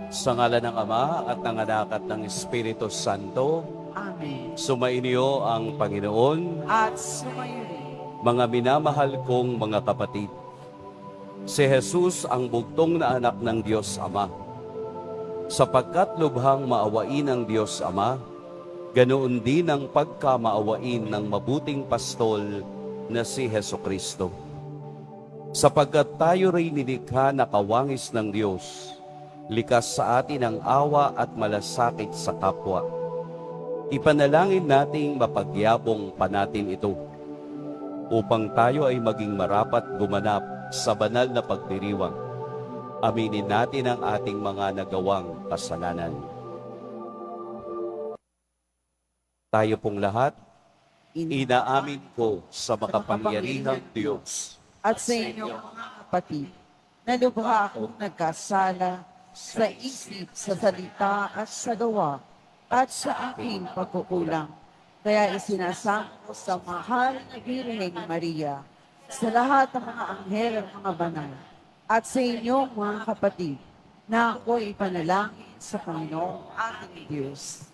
Sa ngalan ng Ama at ng Anak at ng Espiritu Santo, Amen. sumainyo ang Panginoon. At sumayo rin. Mga minamahal kong mga kapatid, si Jesus ang bugtong na anak ng Diyos Ama. Sapagkat lubhang maawain ng Diyos Ama, ganoon din ang pagkamaawain ng mabuting pastol na si Hesukristo. Sapagkat tayo rin nilikha na kawangis ng Diyos, likas sa atin ang awa at malasakit sa kapwa. Ipanalangin nating mapagyabong pa natin ito, upang tayo ay maging marapat gumanap sa banal na pagdiriwang. Aminin natin ang ating mga nagawang kasalanan. Tayo pong lahat, inaamin ko sa makapangyarihang Diyos At sa inyong mga kapatid, na lubha akong nagkasala sa isip, sa salita at sa gawa, at sa aking pagkukulang. Kaya isinasamo ko sa mahal na Birheng Maria, sa lahat ng mga anghel at mga banal, at sa inyong mga kapatid, na ako ipanalangin sa Panginoong ating Diyos.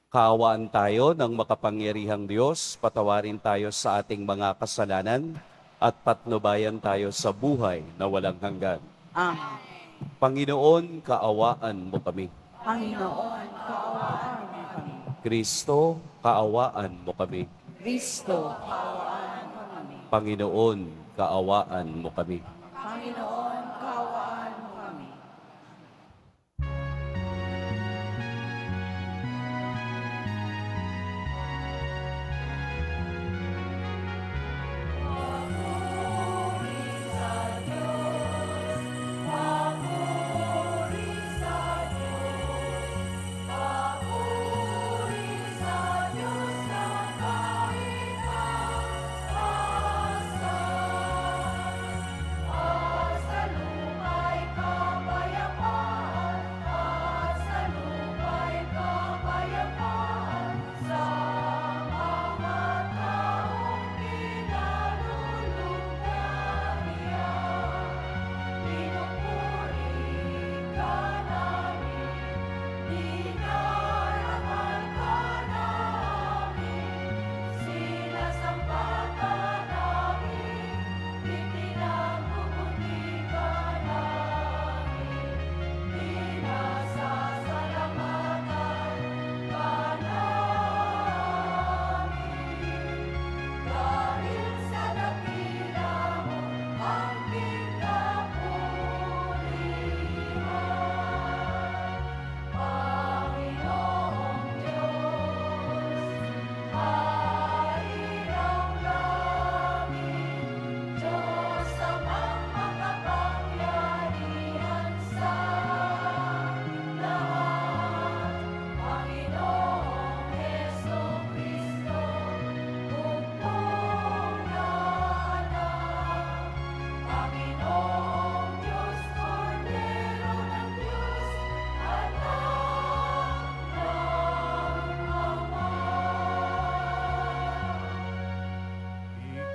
Kaawaan tayo ng makapangyarihang Diyos, patawarin tayo sa ating mga kasalanan, at patnubayan tayo sa buhay na walang hanggan. Amen. Panginoon, kaawaan mo kami. Panginoon, kaawaan mo kami. Kristo, kaawaan mo kami. Kristo, kaawaan mo kami. Panginoon, kaawaan mo kami. Panginoon, kaawaan mo kami.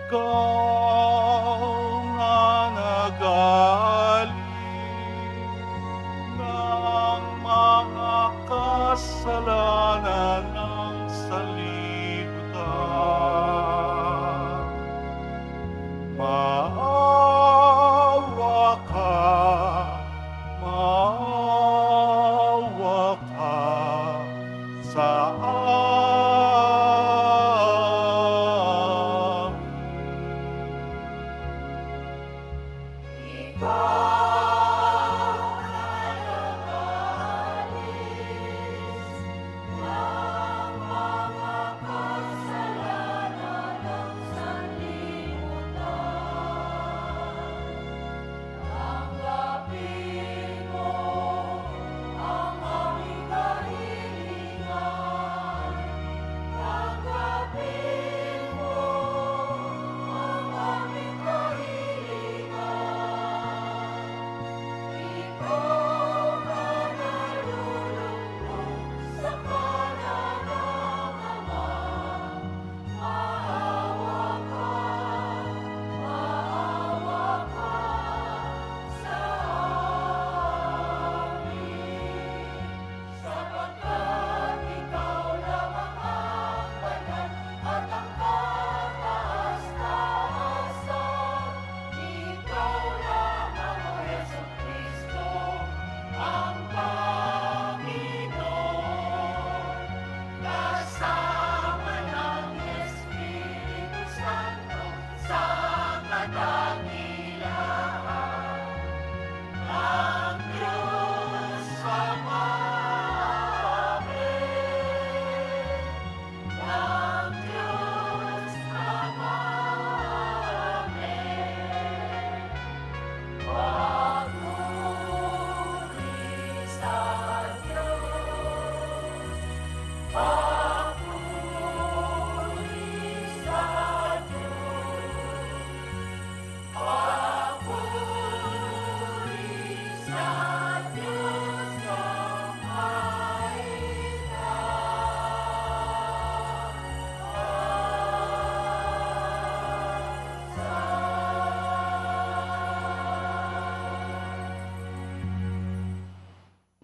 Ikaw na nagaling ng mga kasalanan ng sanlibutan. Maawa ka sa amin.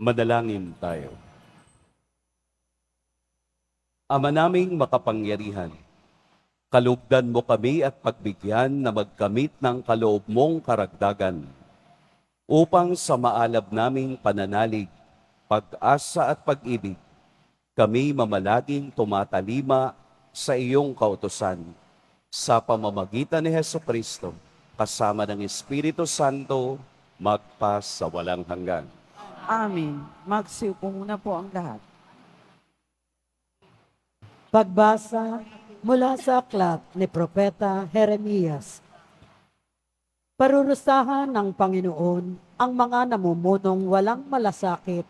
Madalangin tayo. Ama naming makapangyarihan, kalugdan mo kami at pagbigyan na magkamit ng kaloob mong karagdagan upang sa maalab naming pananalig, pag-asa at pag-ibig, kami mamalaging tumatalima sa iyong kautusan sa pamamagitan ni Heso Kristo, kasama ng Espiritu Santo, magpa sa walang hanggan. Amen. Magsiupo muna po ang lahat. Pagbasa mula sa aklat ni Propeta Jeremias. Parurusahan ng Panginoon ang mga namumunong walang malasakit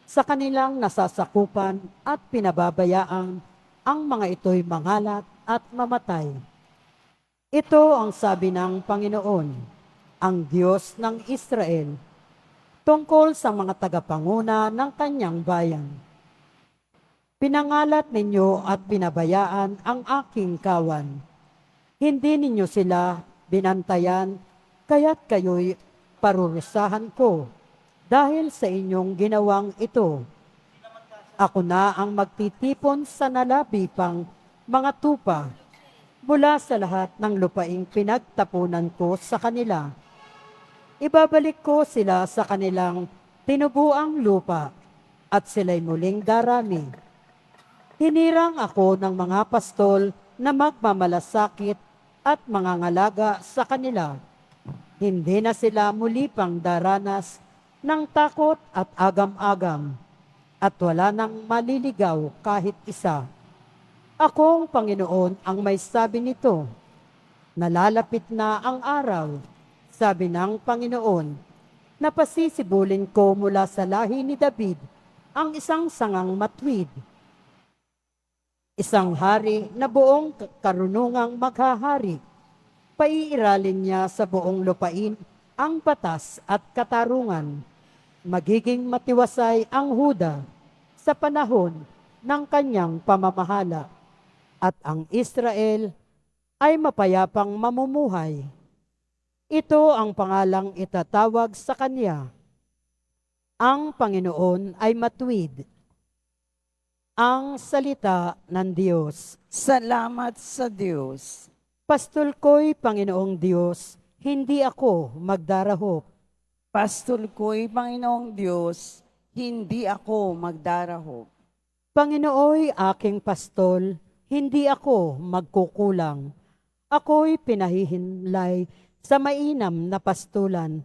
sa kanilang nasasakupan at pinababayaan ang mga ito'y mangalat at mamatay. Ito ang sabi ng Panginoon, ang Diyos ng Israel, tungkol sa mga tagapanguna ng kanyang bayan. Pinangalat ninyo at pinabayaan ang aking kawan. Hindi ninyo sila binantayan, kaya't kayo'y parurusahan ko dahil sa inyong ginawang ito. Ako na ang magtitipon sa nalabi pang mga tupa mula sa lahat ng lupaing pinagtapunan ko sa kanila. Ibabalik ko sila sa kanilang tinubuang lupa at sila'y muling darami. Hinirang ako ng mga pastol na magmamalasakit at mangangalaga sa kanila. Hindi na sila muli pang daranas ng takot at agam-agam, at wala nang maliligaw kahit isa. Akong Panginoon ang may sabi nito. Nalalapit na ang araw, sabi ng Panginoon, na pasisibulin ko mula sa lahi ni David ang isang sangang matwid. Isang hari na buong karunungang maghahari. Paiiralin niya sa buong lupain ang batas at katarungan. Magiging matiwasay ang Huda sa panahon ng kanyang pamamahala. At ang Israel ay mapayapang mamumuhay. Ito ang pangalang itatawag sa kanya. Ang Panginoon ay matuwid. Ang salita ng Diyos. Salamat sa Diyos. Pastol ko'y Panginoong Diyos, hindi ako magdarahop. Pastol ko'y Panginoong Diyos, hindi ako magdarahop. Panginooy aking pastol, hindi ako magkukulang. Ako'y pinahihinlay sa mainam na pastulan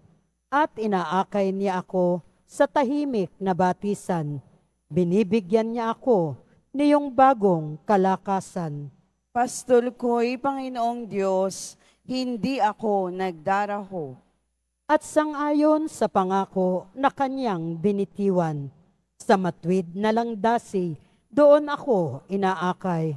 at inaakay niya ako sa tahimik na batisan. Binibigyan niya ako niyong bagong kalakasan. Pastol ko'y Panginoong Diyos, hindi ako nagdaraho. At sangayon sa pangako na kanyang binitiwan, sa matwid na langdasi, doon ako inaakay.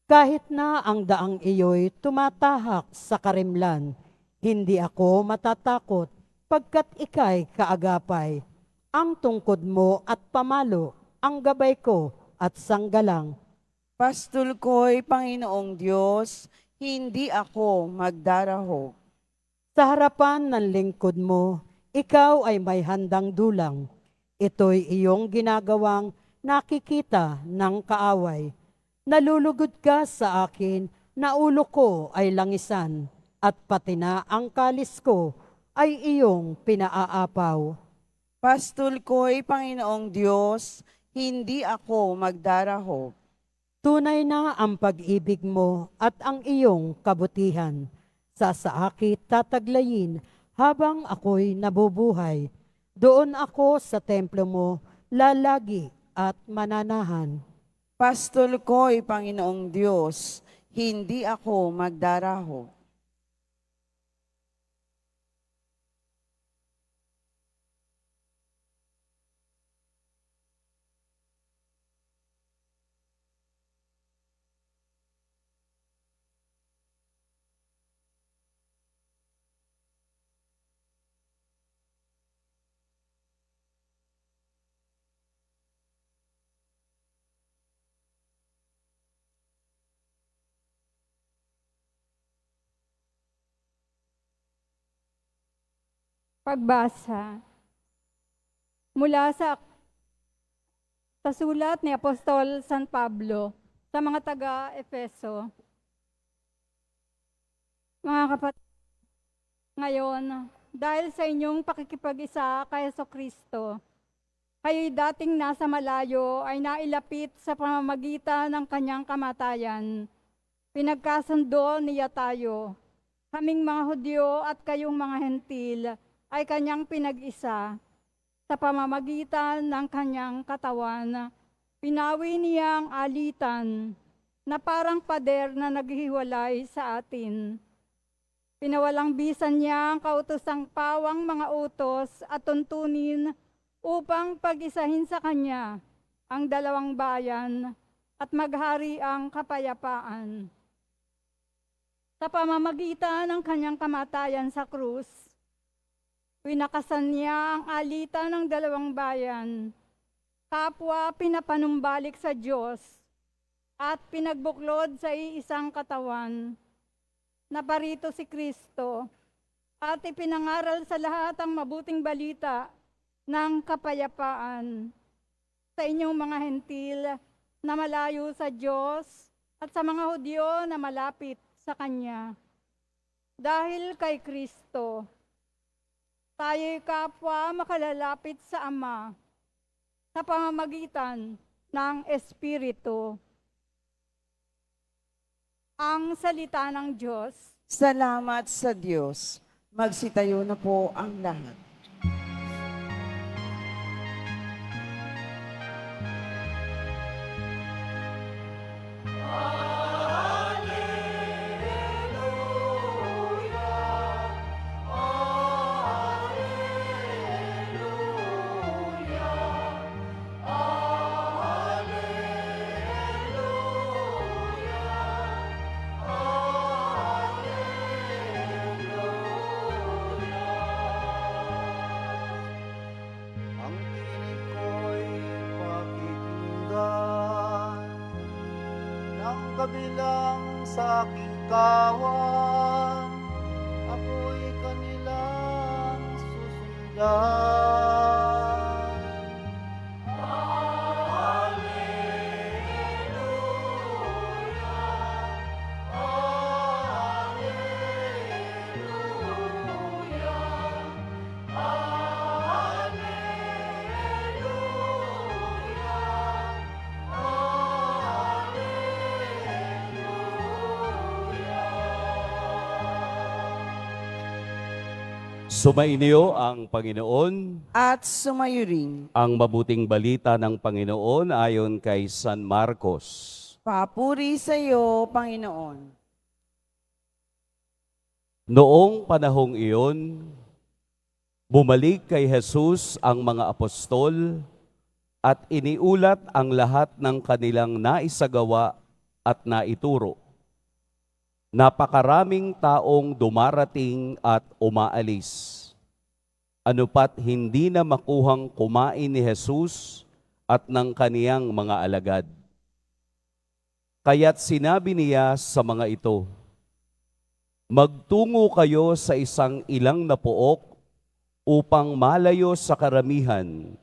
Kahit na ang daang iyo'y tumatahak sa karimlan, hindi ako matatakot pagkat ika'y kaagapay. Ang tungkod mo at pamalo, ang gabay ko at sanggalang. Pastol ko'y Panginoong Diyos, hindi ako magdaraho. Sa harapan ng lingkod mo, ikaw ay may handang dulang. Ito'y iyong ginagawang nakikita ng kaaway. Nalulugod ka sa akin na ulo ko ay langisan, at pati na ang kalis ko ay iyong pinaaapaw. Pastol ko'y Panginoong Diyos, hindi ako magdaraho. Tunay na ang pag-ibig mo at ang iyong kabutihan. Sa saakit tataglayin habang ako'y nabubuhay. Doon ako sa templo mo lalagi at mananahan. Pastol ko'y Panginoong Diyos, hindi ako magdaraho. Pagbasa mula sa sulat ni Apostol San Pablo sa mga taga-Efeso. Mga kapatid, ngayon, dahil sa inyong pakikipag-isa kay Jesucristo, kayo'y dating nasa malayo ay nailapit sa pamamagitan ng kanyang kamatayan. Pinagkasundo niya tayo. Kaming mga Hudyo at kayong mga Hentil ay kanyang pinag-isa. Sa pamamagitan ng kanyang katawan, pinawi niya ang alitan na parang pader na naghihiwalay sa atin. Pinawalang bisan niya ang kautosang pawang mga utos at tuntunin upang pag-isahin sa kanya ang dalawang bayan at maghari ang kapayapaan. Sa pamamagitan ng kanyang kamatayan sa krus, winakasan niya ang alitan ng dalawang bayan, kapwa pinapanumbalik sa Diyos at pinagbuklod sa iisang katawan. Naparito si Kristo at ipinangaral sa lahat ang mabuting balita ng kapayapaan sa inyong mga Hentil na malayo sa Diyos at sa mga Hudyo na malapit sa Kanya. Dahil kay Kristo, tayo'y kapwa makalalapit sa Ama sa pamamagitan ng Espiritu. Ang salita ng Diyos. Salamat sa Diyos. Magsitayo na po ang lahat. Ang tinig ko'y pakikinggan ng kabilang sa aking kawan. Ako'y kanilang susundan. Sumainyo ang Panginoon. At sumayo rin. Ang mabuting balita ng Panginoon ayon kay San Marcos. Papuri sa iyo, Panginoon. Noong panahong iyon, bumalik kay Jesus ang mga apostol at iniulat ang lahat ng kanilang naisagawa at naituro. Napakaraming taong dumarating at umaalis. Ano pat hindi na makuhang kumain ni Jesus at ng kaniyang mga alagad. Kaya't sinabi niya sa mga ito, magtungo kayo sa isang ilang na pook upang malayo sa karamihan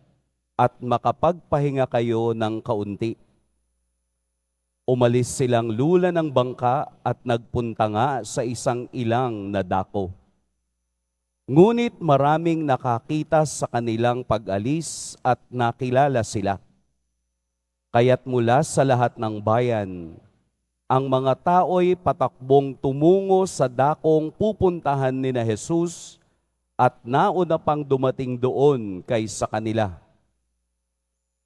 at makapagpahinga kayo ng kaunti. Umalis silang lula ng bangka at nagpunta nga sa isang ilang na dako. Ngunit maraming nakakita sa kanilang pag-alis at nakilala sila. Kaya't mula sa lahat ng bayan, ang mga tao'y patakbong tumungo sa dakong pupuntahan ni na Jesus at nauna pang dumating doon kaysa kanila.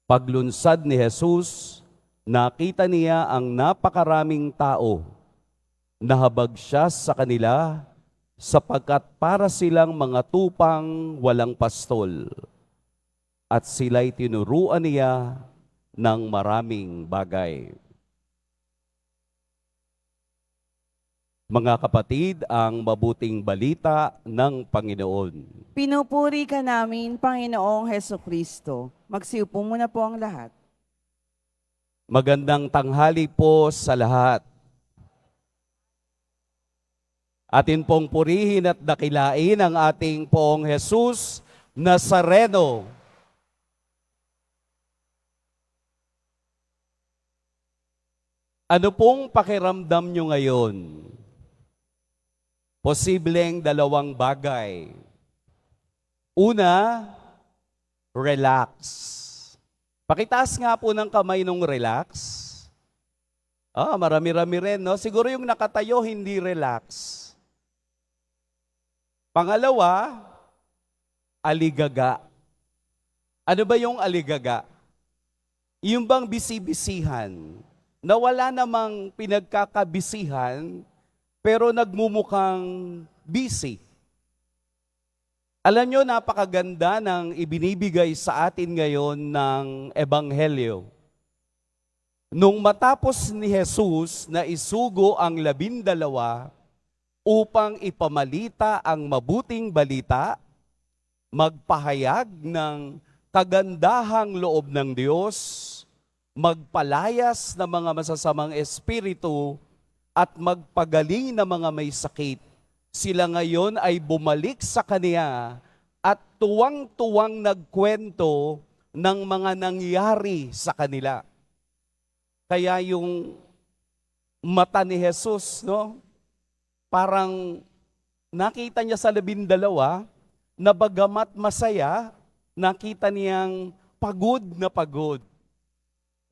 Paglunsad ni Jesus, nakita niya ang napakaraming tao. Nahabag siya sa kanila sapagkat para silang mga tupang walang pastol. At sila'y tinuruan niya ng maraming bagay. Mga kapatid, ang mabuting balita ng Panginoon. Pinupuri ka namin, Panginoong Hesukristo. Magsiupo muna po ang lahat. Magandang tanghali po sa lahat. Atin pong purihin at dakilain ang ating Poong Jesus Nazareno. Ano pong pakiramdam nyo ngayon? Posibleng dalawang bagay. Una, relax. Pakitaas nga po ng kamay nung relax. Marami-rami rin, no? Siguro yung nakatayo, hindi relax. Pangalawa, aligaga. Ano ba yung aligaga? Yung bang bisi-bisihan, na wala namang pinagkakabisihan, pero nagmumukhang busy. Alam nyo, napakaganda ng ibinibigay sa atin ngayon ng Ebanghelyo. Nung matapos ni Jesus na isugo ang 12 upang ipamalita ang mabuting balita, magpahayag ng kagandahang loob ng Diyos, magpalayas ng mga masasamang espiritu, at magpagaling ng mga may sakit, sila ngayon ay bumalik sa Kanya at tuwang-tuwang nagkwento ng mga nangyari sa kanila. Kaya yung mata ni Jesus, no? Parang nakita niya sa 12, na bagamat masaya, nakita niyang pagod na pagod.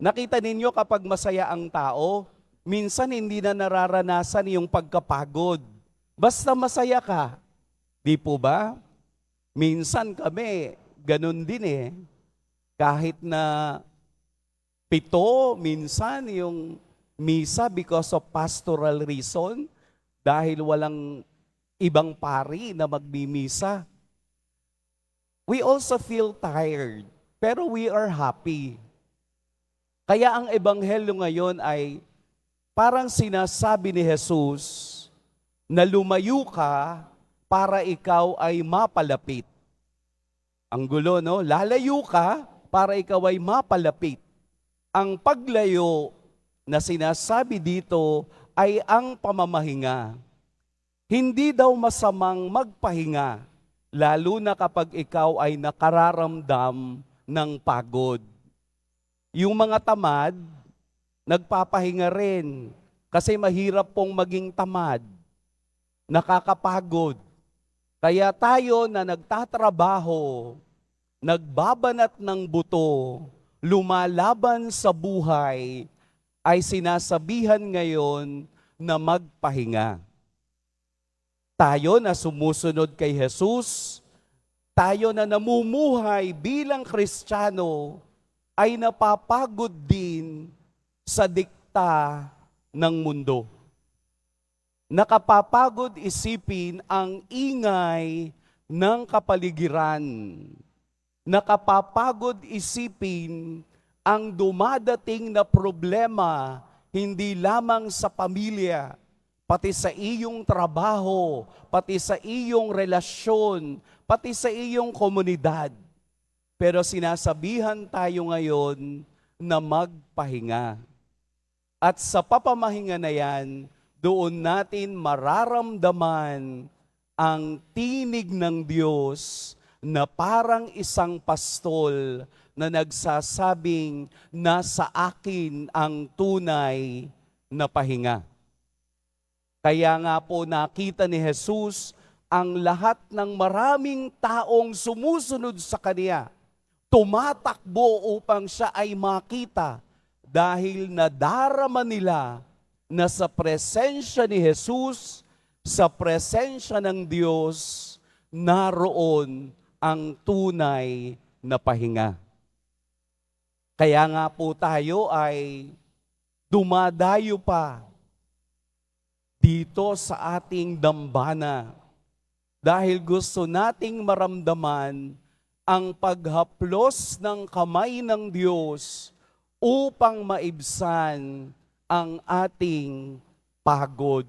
Nakita ninyo kapag masaya ang tao, minsan hindi na nararanasan yung pagkapagod. Basta masaya ka. Di po ba? Minsan kami, ganun din eh. Kahit na 7, minsan yung misa because of pastoral reason, dahil walang ibang pari na magmimisa. We also feel tired, pero we are happy. Kaya ang ebanghelyo ngayon ay parang sinasabi ni Jesus na lumayo ka para ikaw ay mapalapit. Ang gulo, no? Lalayo ka para ikaw ay mapalapit. Ang paglayo na sinasabi dito ay ang pamamahinga. Hindi daw masamang magpahinga, lalo na kapag ikaw ay nakararamdam ng pagod. Yung mga tamad, nagpapahinga rin kasi mahirap pong maging tamad. Nakakapagod. Kaya tayo na nagtatrabaho, nagbabanat ng buto, lumalaban sa buhay, ay sinasabihan ngayon na magpahinga. Tayo na sumusunod kay Jesus, tayo na namumuhay bilang Kristiyano, ay napapagod din sa dikta ng mundo. Nakapapagod isipin ang ingay ng kapaligiran. Nakapapagod isipin ang dumadating na problema hindi lamang sa pamilya, pati sa iyong trabaho, pati sa iyong relasyon, pati sa iyong komunidad. Pero sinasabihan tayo ngayon na magpahinga. At sa papamahinga na yan, doon natin mararamdaman ang tinig ng Diyos na parang isang pastol na nagsasabing, nasa akin ang tunay na pahinga. Kaya nga po nakita ni Jesus ang lahat ng maraming taong sumusunod sa Kanya, tumatakbo upang siya ay makita dahil nadarama nila na sa presensya ni Jesus, sa presensya ng Diyos, naroon ang tunay na pahinga. Kaya nga po tayo ay dumadayo pa dito sa ating dambana dahil gusto nating maramdaman ang paghaplos ng kamay ng Diyos upang maibsan ang ating pagod.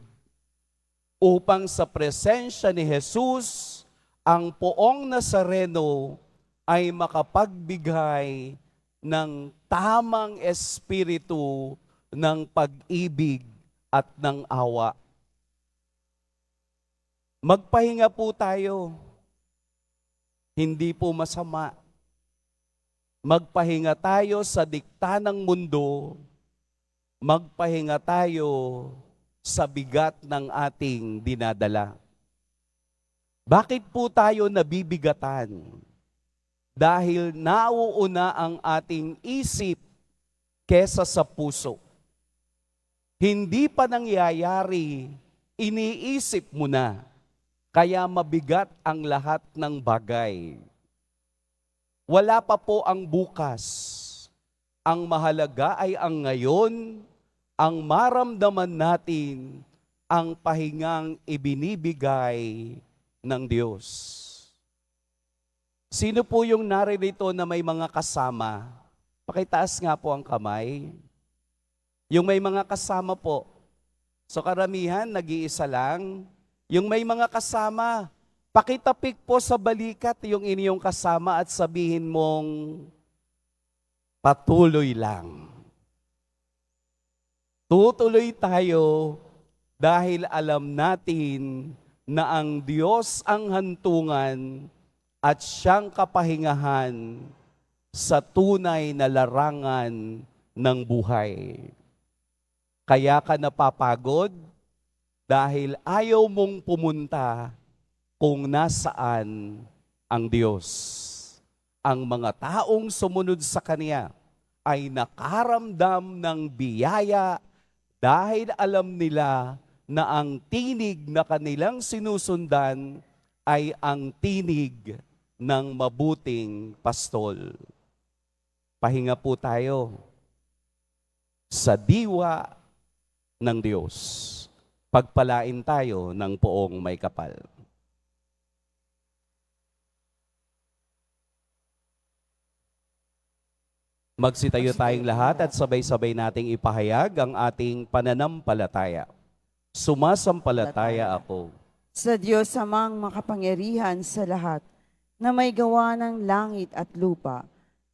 Upang sa presensya ni Jesus, ang poong Nazareno ay makapagbigay ng tamang espiritu ng pag-ibig at ng awa. Magpahinga po tayo. Hindi po masama. Magpahinga tayo sa dikta ng mundo. magpahinga tayo sa bigat ng ating dinadala. Bakit po tayo nabibigatan? Dahil nauuna ang ating isip kesa sa puso. Hindi pa nangyayari, iniisip mo na. Kaya mabigat ang lahat ng bagay. Wala pa po ang bukas. Ang mahalaga ay ang ngayon, ang maramdaman natin, ang pahingang ibinibigay ng Diyos. Sino po yung naririto na may mga kasama? Pakitaas nga po ang kamay. Yung may mga kasama po. So karamihan, nag-iisa lang. Yung may mga kasama, pakitapik po sa balikat yung inyong kasama at sabihin mong patuloy lang. Tutuloy tayo dahil alam natin na ang Diyos ang hantungan at siyang kapahingahan sa tunay na larangan ng buhay. Kaya ka napapagod dahil ayaw mong pumunta kung nasaan ang Diyos. Ang mga taong sumunod sa Kanya ay nakaramdam ng biyaya dahil alam nila na ang tinig na kanilang sinusundan ay ang tinig ng mabuting pastol. Pahinga po tayo sa diwa ng Diyos. Pagpalain tayo ng poong may kapal. Magsitayo tayong lahat at sabay-sabay nating ipahayag ang ating pananampalataya. Sumasampalataya ako Sa Diyos amang makapangyarihan sa lahat, na may gawa ng langit at lupa.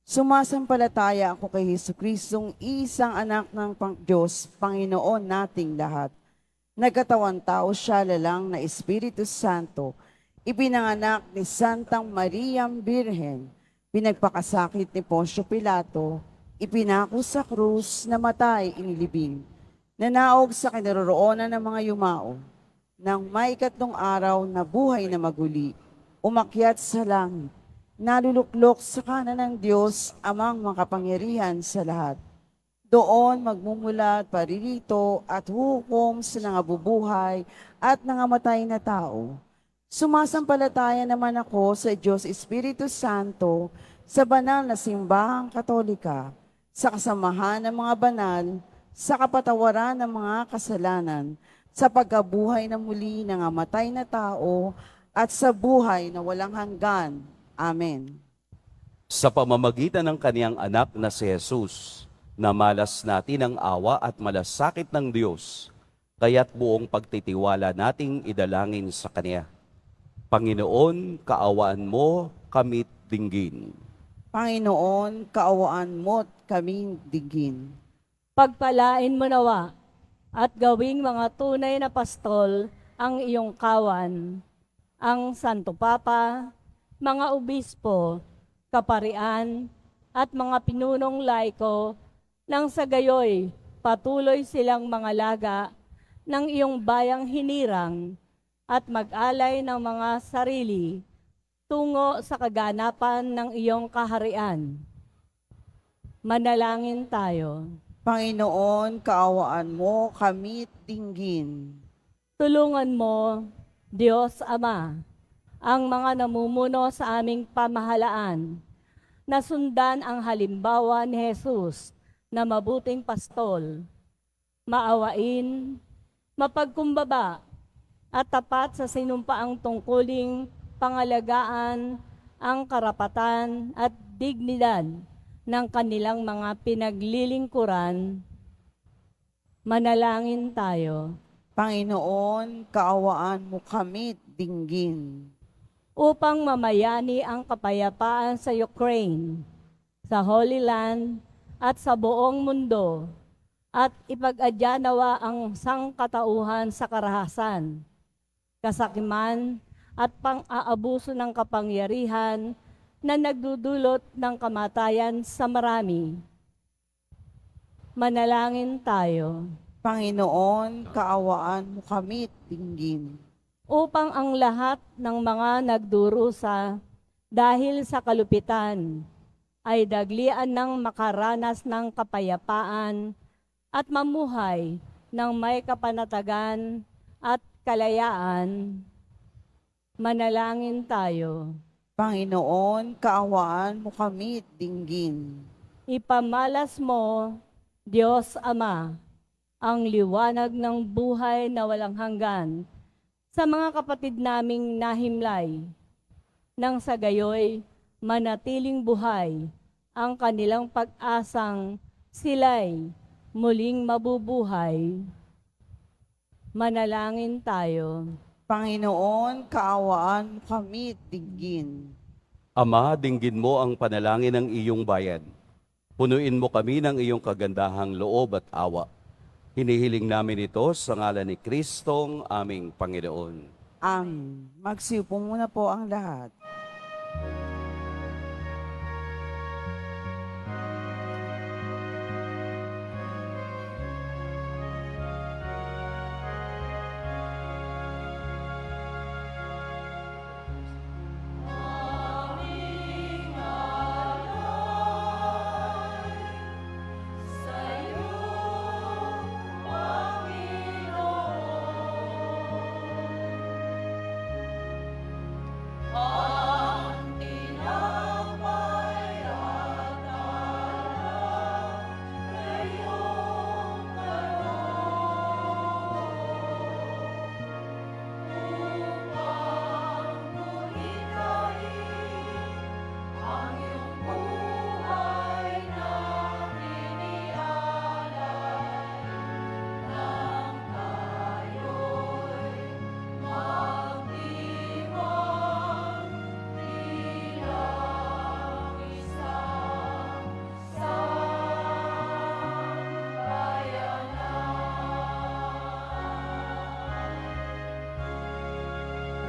Sumasampalataya ako kay Jesucristong isang anak ng Diyos, Panginoon nating lahat. Nagkatawan tao siya lalang na Espiritu Santo, ipinanganak ni Santang Mariam Birhen, pinagpakasakit ni Poncio Pilato, ipinako sa krus, namatay, inilibing, nanaog sa kinaroroonan ng mga yumao, nang may 3 araw na buhay na maguli, umakyat sa langit, naluluklok sa kanan ng Diyos, amang makapangyarihan sa lahat. Doon magmumula at paririto at hukom sa nangabubuhay at nangamatay na tao. Sumasampalataya naman ako sa Diyos Espiritu Santo, sa banal na simbahang katolika, sa kasamahan ng mga banal, sa kapatawaran ng mga kasalanan, sa pagkabuhay na muli ng amatay na tao, at sa buhay na walang hanggan. Amen. sa pamamagitan ng kaniyang anak na si Jesus, na malas natin ang awa at malasakit ng Diyos, kaya't buong pagtitiwala nating idalangin sa Kanya. Panginoon, kaawaan mo kami dinggin. Panginoon, kaawaan mo't kaming digin. Pagpalain mo nawa at gawing mga tunay na pastol ang iyong kawan, ang Santo Papa, mga obispo, kaparian, at mga pinunong laiko, nang sa gayoy patuloy silang mga laga ng iyong bayang hinirang at mag-alay ng mga sarili tungo sa kaganapan ng iyong kaharian. Manalangin tayo. Panginoon, kaawaan mo kami't dinggin. Tulungan mo, Diyos Ama, ang mga namumuno sa aming pamahalaan na sundan ang halimbawa ni Jesus na mabuting pastol, maawain, mapagkumbaba, at tapat sa sinumpaang tungkuling pangalagaan ang karapatan at dignidad ng kanilang mga pinaglilingkuran. Manalangin tayo. Panginoon, kaawaan mo kami't dinggin. Upang mamayani ang kapayapaan sa Ukraine, sa Holy Land, at sa buong mundo, at ipag-adya nawa ang sangkatauhan sa karahasan, kasakiman, at pang-aabuso ng kapangyarihan na nagdudulot ng kamatayan sa marami. Manalangin tayo. Panginoon, kaawaan mo kami at dinggin. Upang ang lahat ng mga nagdurusa dahil sa kalupitan ay daglian ng makaranas ng kapayapaan at mamuhay ng may kapanatagan at kalayaan. Manalangin tayo. Panginoon, kaawaan mo kami at dinggin. Ipamalas mo, Diyos Ama, ang liwanag ng buhay na walang hanggan sa mga kapatid naming nahimlay, nang sa gayoy manatiling buhay ang kanilang pag-asang sila'y muling mabubuhay. Manalangin tayo. Panginoon, kaawaan mo kami at dinggin. Ama, dinggin mo ang panalangin ng iyong bayan. Punuin mo kami ng iyong kagandahang loob at awa. Hinihiling namin ito sa ngalan ni Kristong aming Panginoon. Amen. Magsiupo muna po ang lahat.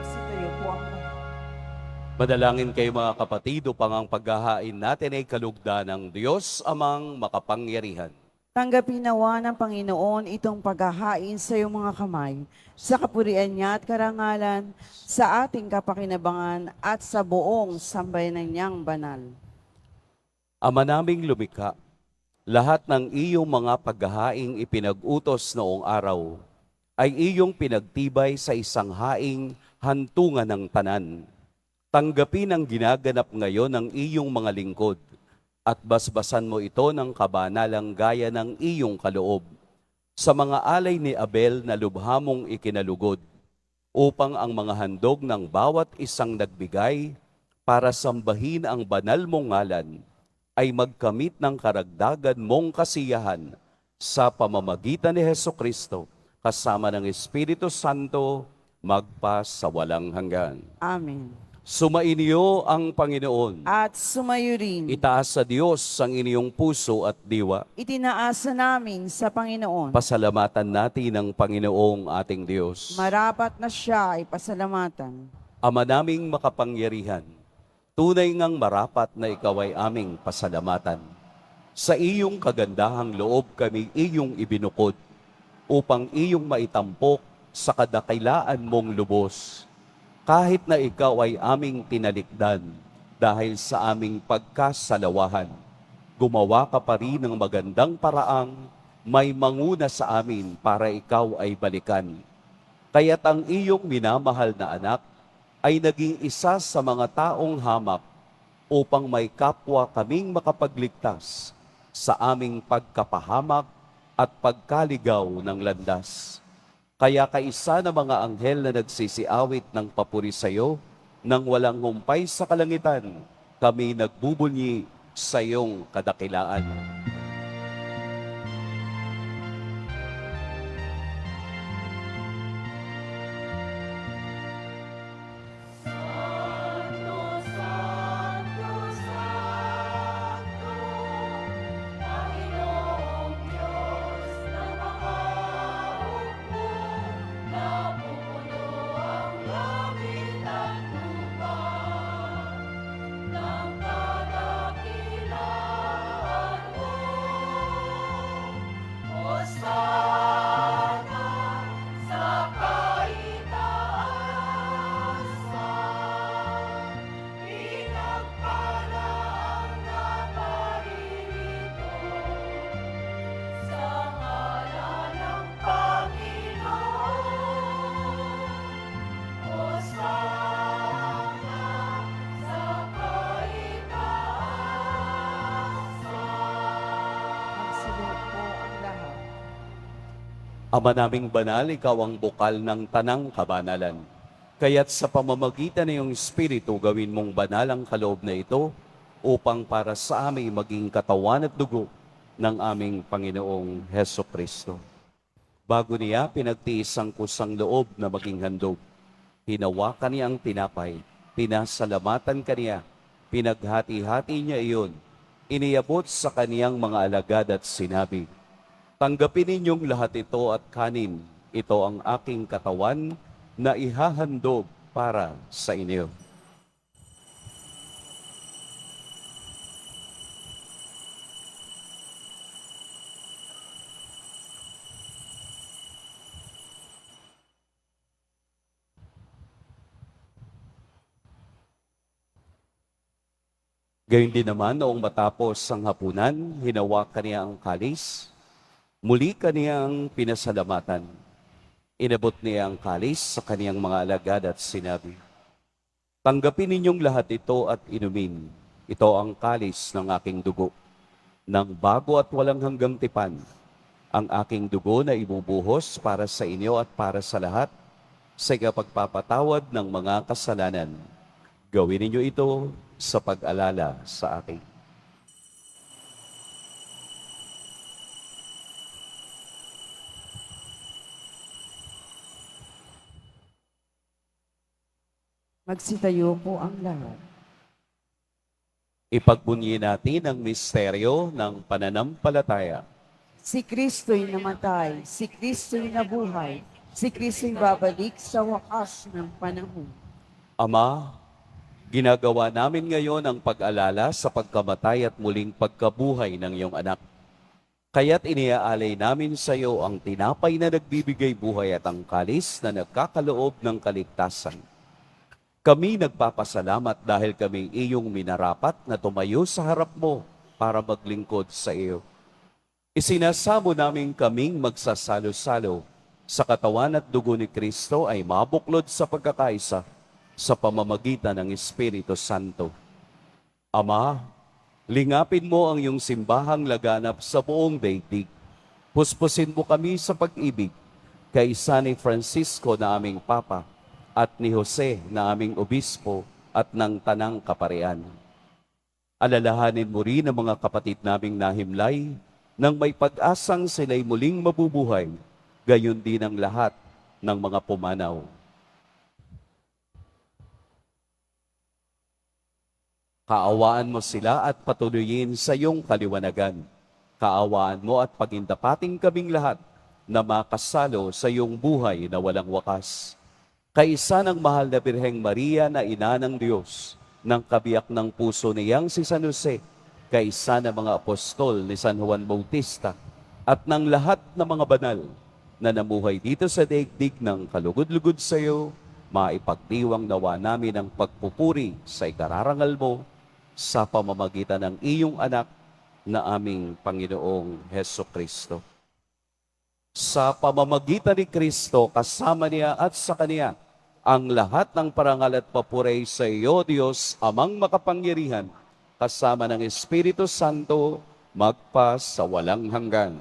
Magsitayo po ang lahat. Madalangin kayo mga kapatid upang ang paghahain natin ay kalugdan ng Diyos amang makapangyarihan. Tanggapin nawa ng Panginoon itong paghahain sa iyong mga kamay, sa kapurian niya at karangalan, sa ating kapakinabangan at sa buong sambayanan niyang banal. Ama naming lumikha, lahat ng iyong mga paghahaing ipinag-utos noong araw ay iyong pinagtibay sa isang haing hantungan ng tanan. Tanggapin ang ginaganap ngayon ng iyong mga lingkod at basbasan mo ito ng kabanalang gaya ng iyong kaloob sa mga alay ni Abel na lubhamong ikinalugod upang ang mga handog ng bawat isang nagbigay para sambahin ang banal mong ngalan ay magkamit ng karagdagan mong kasiyahan sa pamamagitan ni Hesukristo kasama ng Espiritu Santo magpa sa walang hanggan. Amen. Sumainyo ang Panginoon. At sumayo rin, Itaas sa Diyos ang inyong puso at diwa. itinaasa namin sa Panginoon. Pasalamatan natin ang Panginoong ating Diyos. Marapat na siya ay pasalamatan. Ama naming makapangyarihan, tunay ngang marapat na ikaw ay aming pasalamatan. Sa iyong kagandahang loob kami iyong ibinukod upang iyong maitampok sa kadakilaan mong lubos. Kahit na ikaw ay aming tinalikdan dahil sa aming pagkasalawahan, gumawa ka pa rin ng magandang paraang may manguna sa amin para ikaw ay balikan. Kaya't ang iyong minamahal na anak ay naging isa sa mga taong hamak upang may kapwa kaming makapagligtas sa aming pagkapahamak at pagkaligaw ng landas. Kaya kaisa ng mga anghel na nagsisiawit ng papuri sa iyo, nang walang humpay sa kalangitan, kami nagbubunyi sa iyong kadakilaan. Ama naming banal, ikaw ang bukal ng tanang kabanalan. Kaya't sa pamamagitan ng iyong Espiritu, gawin mong banal ang kaloob na ito upang para sa amin maging katawan at dugo ng aming Panginoong Heso Kristo. Bago niya pinagtiis ang kusang loob na maging handog, hinawakan niya ang tinapay, pinasalamatan kaniya, pinaghati-hati niya iyon, iniabot sa kaniyang mga alagad at sinabi, "Tanggapin ninyong lahat ito at kanin. Ito ang aking katawan na ihahandog para sa inyo." Gayun din naman, noong matapos ang hapunan, hinawakan niya ang kalis. Muli kaniyang pinasalamatan. Inabot niya ang kalis sa kaniyang mga alagad at sinabi, "Tanggapin ninyong lahat ito at inumin. Ito ang kalis ng aking dugo, ng bago at walang hanggang tipan. Ang aking dugo na ibubuhos para sa inyo at para sa lahat sa ikapagpapatawad ng mga kasalanan. Gawin ninyo ito sa pag-alala sa akin." Magsitayo po ang lahat. Ipagbunyi natin ang misteryo ng pananampalataya. Si Kristo'y namatay, si Kristo'y nabuhay, si Kristo'y babalik sa wakas ng panahon. Ama, ginagawa namin ngayon ang pag-alala sa pagkamatay at muling pagkabuhay ng iyong anak. Kaya't iniaalay namin sa iyo ang tinapay na nagbibigay buhay at ang kalis na nagkakaloob ng kaligtasan. Kami nagpapasalamat dahil kami iyong minarapat na tumayo sa harap mo para maglingkod sa iyo. Isinasamo namin kaming magsasalo-salo sa katawan at dugo ni Kristo ay mabuklod sa pagkakaisa sa pamamagitan ng Espiritu Santo. Ama, lingapin mo ang iyong simbahang laganap sa buong daigdig. Puspusin mo kami sa pag-ibig, kaisa ni Francisco na aming Papa, at ni Jose na aming Obispo at ng Tanang Kaparian. Alalahanin mo rin ang mga kapatid naming nahimlay nang may pag-asang sila'y muling mabubuhay, gayon din ang lahat ng mga pumanaw. Kaawaan mo sila at patuloyin sa iyong kaliwanagan. Kaawaan mo at pagindapating kaming lahat na makasalo sa iyong buhay na walang wakas. Kaisa ng mahal na Birheng Maria na ina ng Diyos, ng kabiyak ng puso niyang si San Jose, kaisa ng mga apostol ni San Juan Bautista, at ng lahat ng mga banal na namuhay dito sa daigdig ng kalugod-lugod sa iyo, maipagdiwang nawa namin ang pagpupuri sa ikararangal mo sa pamamagitan ng iyong anak na aming Panginoong Heso Kristo. Sa pamamagitan ni Kristo, kasama niya at sa Kaniya, ang lahat ng parangal at papuri sa iyo, Diyos, Amang makapangyarihan, kasama ng Espiritu Santo, magpa sa walang hanggan.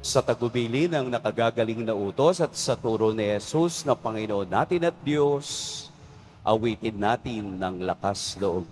Sa tagubili ng nakagagaling na utos at sa turo ni Jesus na Panginoon natin at Diyos, awitin natin ng lakas loob.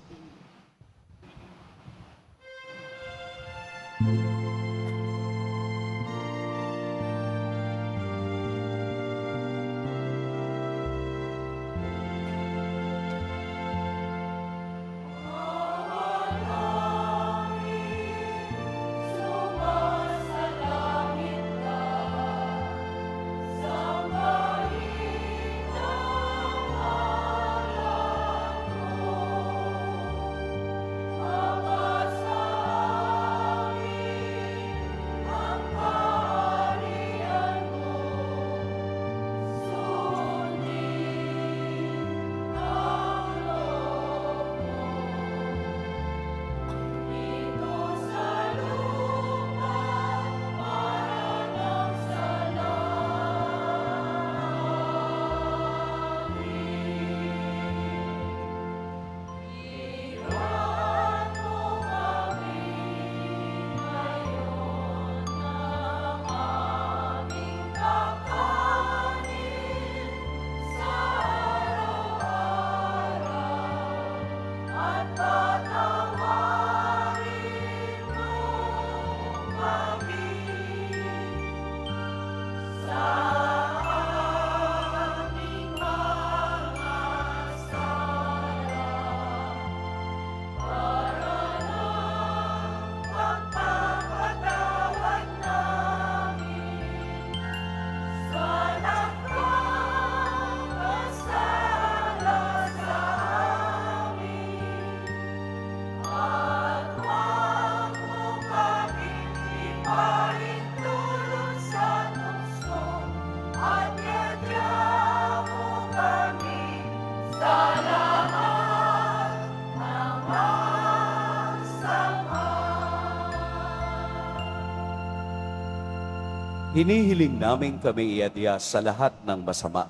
Hinihiling namin kami iadya sa lahat ng masama.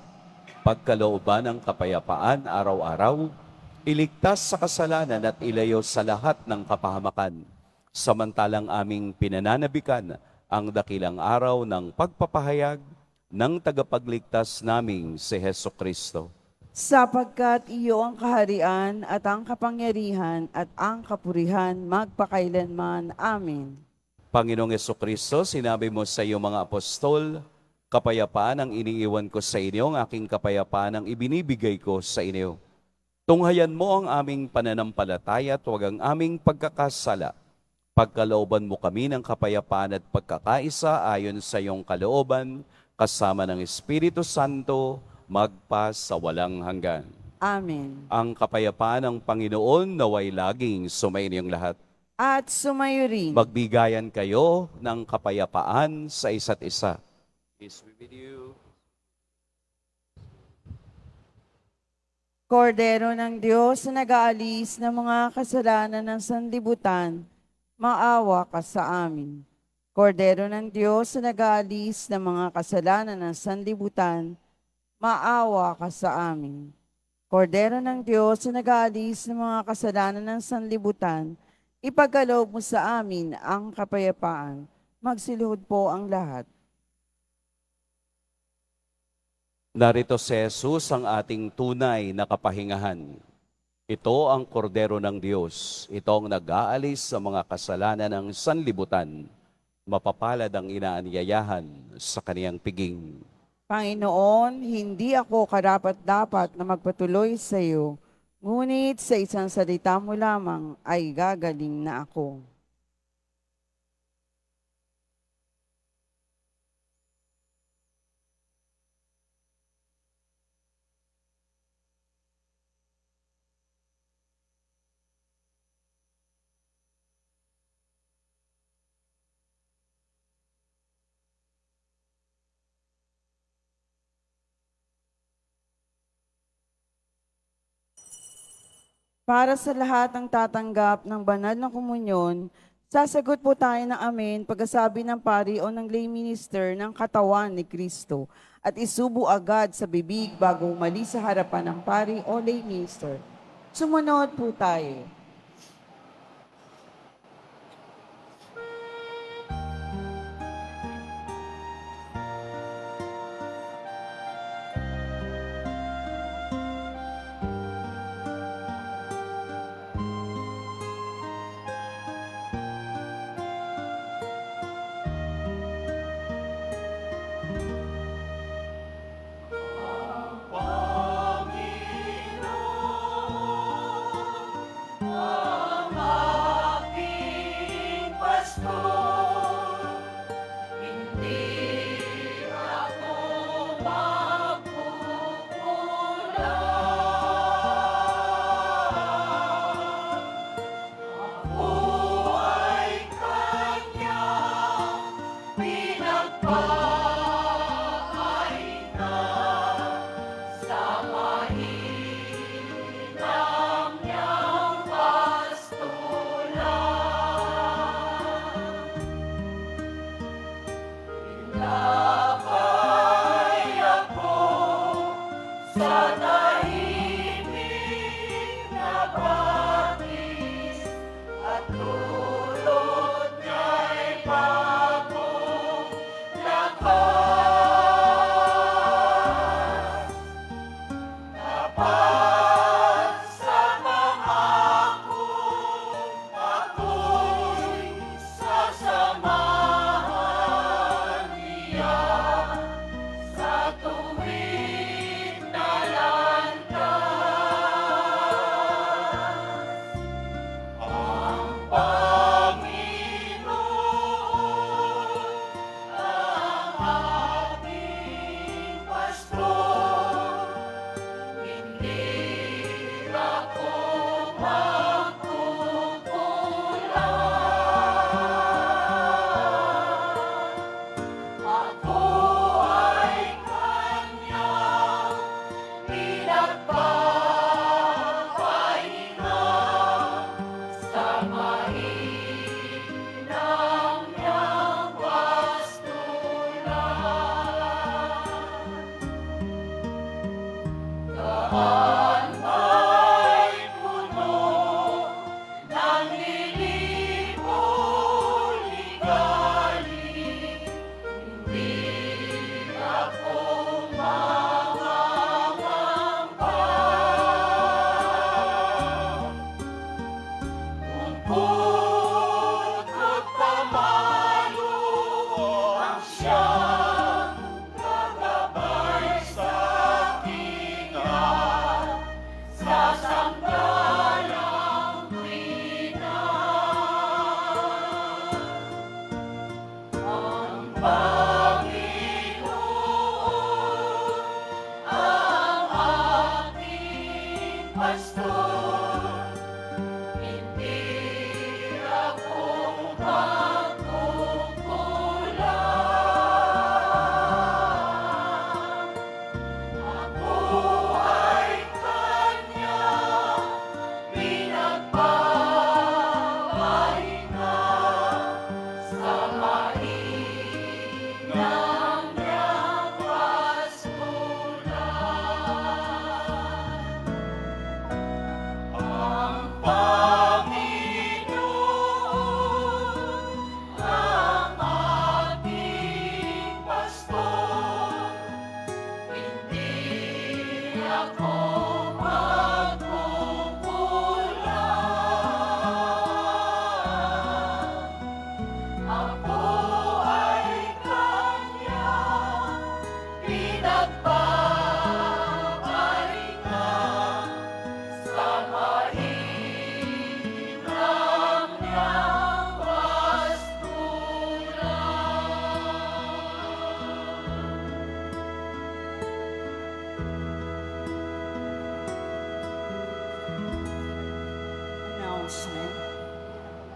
Pagkalooban ng kapayapaan araw-araw, iligtas sa kasalanan at ilayo sa lahat ng kapahamakan. Samantalang aming pinananabikan ang dakilang araw ng pagpapahayag ng tagapagligtas naming si Heso Kristo. Sapagkat iyo ang kaharian at ang kapangyarihan at ang kapurihan magpakailanman. Amen. Panginoong Kristo, sinabi mo sa iyong mga apostol, kapayapaan ang iniiwan ko sa inyo, ang aking kapayapaan ang ibinibigay ko sa inyo. Tunghayan mo ang aming pananampalataya at huwag ang aming pagkakasala. Pagkalooban mo kami ng kapayapaan at pagkakaisa ayon sa iyong kalooban, kasama ng Espiritu Santo, magpa sa walang hanggan. Amen. Ang kapayapaan ng Panginoon naway laging sumainyong lahat. At sumayo rin. Magbigayan kayo ng kapayapaan sa isa't isa. Peace be with you. Kordero ng Diyos na nag-aalis ng mga kasalanan ng sanlibutan, maawa ka sa amin. Kordero ng Diyos na nag-aalis ng mga kasalanan ng sanlibutan, maawa ka sa amin. Kordero ng Diyos na nag-aalis ng mga kasalanan ng sanlibutan, ipagkaloob mo sa amin ang kapayapaan. Magsiluhod po ang lahat. Narito si Jesus ang ating tunay na kapahingahan. Ito ang kordero ng Diyos. Ito ang nag-aalis sa mga kasalanan ng sanlibutan. Mapapalad ang inaanyayahan sa kaniyang piging. Panginoon, hindi ako karapat-dapat na magpatuloy sa iyo, ngunit sa isang salita mo lamang ay gagaling na ako. Para sa lahat ng tatanggap ng banal na komunyon, sasagot po tayo ng amen pagkasabi ng pari o ng lay minister ng katawan ni Kristo at isubo agad sa bibig bago umalis sa harapan ng pari o lay minister. Sumunod po tayo.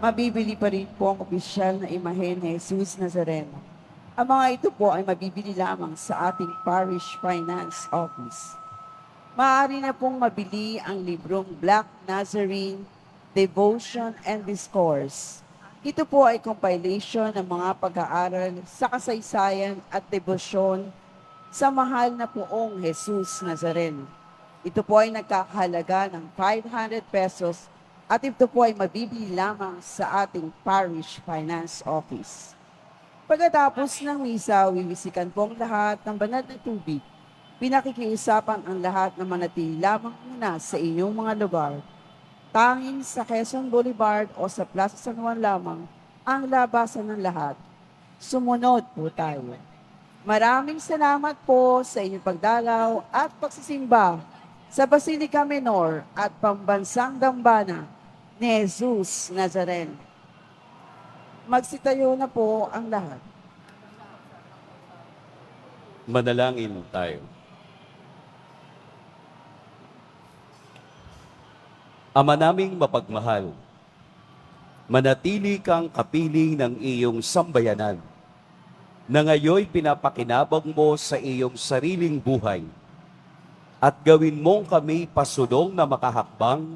Mabibili pa rin po ang opisyal na imahe ni Jesus Nazareno. Ang mga ito po ay mabibili lamang sa ating Parish Finance Office. Maaari na pong mabili ang librong Black Nazarene, Devotion and Discourse. Ito po ay compilation ng mga pag-aaral sa kasaysayan at debosyon sa mahal na poong Jesus Nazareno. Ito po ay nagkakahalaga ng 500 pesos at ito po ay mabibili lamang sa ating Parish Finance Office. Pagkatapos ng misa, wiwisikan po ang lahat ng banal na tubig. Pinakikiusapan ang lahat na manatili lamang muna sa inyong mga lugar. Tanging sa Quezon Boulevard o sa Plaza San Juan lamang ang labasan ng lahat. Sumunod po tayo. Maraming salamat po sa inyong pagdalaw at pagsisimba sa Basilica Menor at Pambansang Dambana ni Jesus Nazareno. Magsitayo na po ang lahat. Manalangin tayo. Ama naming mapagmahal, manatili kang kapiling ng iyong sambayanan na ngayoy pinapakinabang mo sa iyong sariling buhay at gawin mong kami pasulong na makahakbang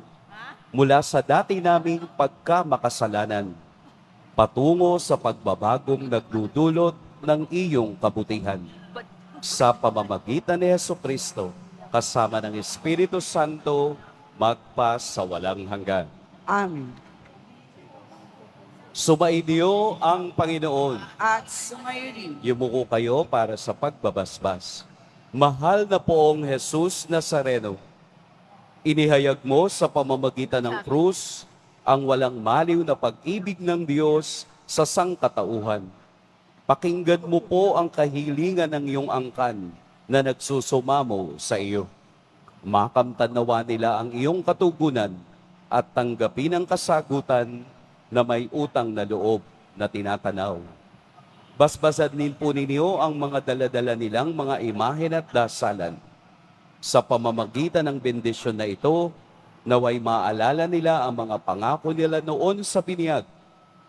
mula sa dati naming pagkamakasalanan patungo sa pagbabagong nagdudulot ng iyong kabutihan. Sa pamamagitan ni Jesucristo, kasama ng Espiritu Santo, magpa sa walang hanggan. Amen. Sumainyo ang Panginoon. At sumayo rin. Yumuko kayo para sa pagbabasbas. Mahal na poong Jesus Nazareno, inihayag mo sa pamamagitan ng krus ang walang maliw na pag-ibig ng Diyos sa sangkatauhan. Pakinggan mo po ang kahilingan ng iyong angkan na nagsusumamo sa iyo. Makamtan nawa nila ang iyong katugunan at tanggapin ang kasagutan na may utang na loob na tinatanaw. Basbasan din po ninyo ang mga daladala nilang mga imahen at dasalan. Sa pamamagitan ng bendisyon na ito, naway maalala nila ang mga pangako nila noon sa binyag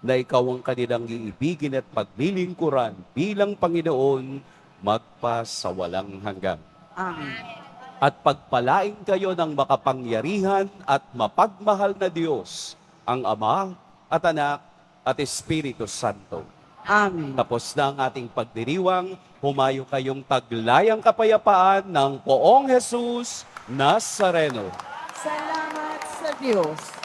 na ikaw ang kanilang iibigin at paglilingkuran bilang Panginoon magpa sa walang hanggan. Amen. At pagpalain kayo ng makapangyarihan at mapagmahal na Diyos, ang Ama at Anak at Espiritu Santo. Amen. Tapos na ang ating pagdiriwang, humayo kayong taglayang kapayapaan ng poong Jesus Nazareno. Salamat sa Diyos.